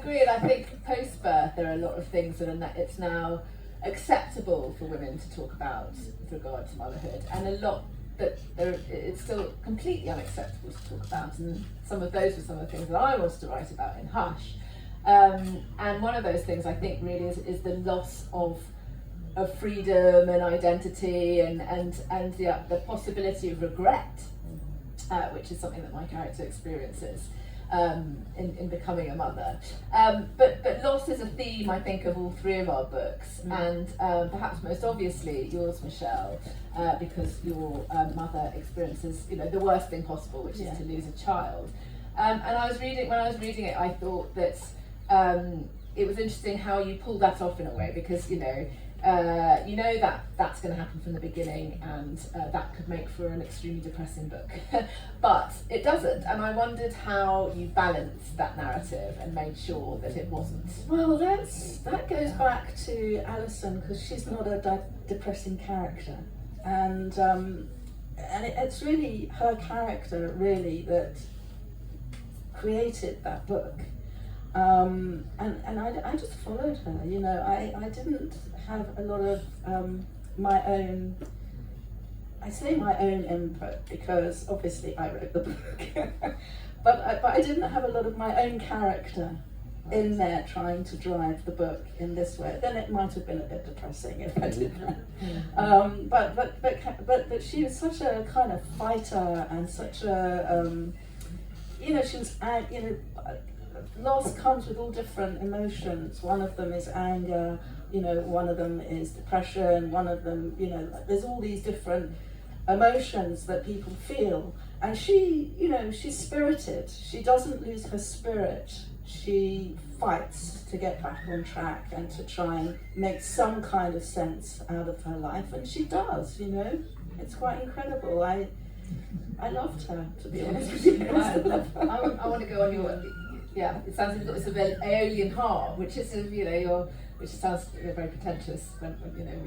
agree, and I think post-birth there are a lot of things that it's now acceptable for women to talk about with regard to motherhood, and a lot that it's still completely unacceptable to talk about, and some of those were some of the things that I wanted to write about in Hush. And one of those things I think really is the loss of freedom and identity and the possibility of regret, which is something that my character experiences in becoming a mother. But loss is a theme, I think, of all three of our books, and perhaps most obviously yours, Michelle, because your mother experiences, the worst thing possible, which is to lose a child. And when I was reading it, I thought that it was interesting how you pulled that off in a way, because that that's going to happen from the beginning, and that could make for an extremely depressing book. But it doesn't, and I wondered how you balanced that narrative and made sure that it wasn't. Well, that goes back to Alison, because she's not a depressing character, and it's really her character really that created that book. And I just followed her. I didn't have a lot of my own input, because obviously I wrote the book, but I didn't have a lot of my own character in there trying to drive the book in this way. Then it might have been a bit depressing if I did that. But she was such a kind of fighter, and such a she was loss comes with all different emotions. One of them is anger, one of them is depression, one of them, there's all these different emotions that people feel. And she, she's spirited. She doesn't lose her spirit. She fights to get back on track and to try and make some kind of sense out of her life. And she does, It's quite incredible. I loved her, to be honest with you. I want to go on your... Yeah, it sounds like it's a very Aeolian harp, which is which sounds very pretentious when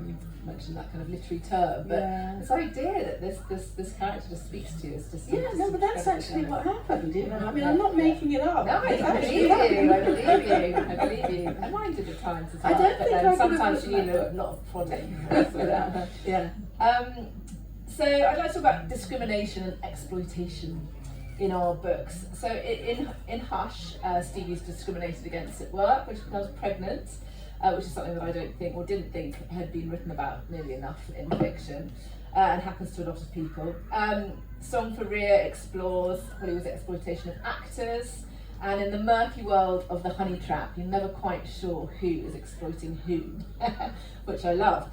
you mention that kind of literary term. But this idea that this character just speaks to you is just but that's actually what happened. I mean, I'm not making it up. No, I believe you. I minded at times as well. I don't think then sometimes you need a lot of prodding. So I'd like to talk about discrimination and exploitation in our books. So in Hush, Stevie's discriminated against at work, which becomes pregnant, which is something that I didn't think had been written about nearly enough in fiction, and happens to a lot of people. Song for Rhea explores Hollywood's exploitation of actors, and in the murky world of the honey trap, you're never quite sure who is exploiting who, which I love.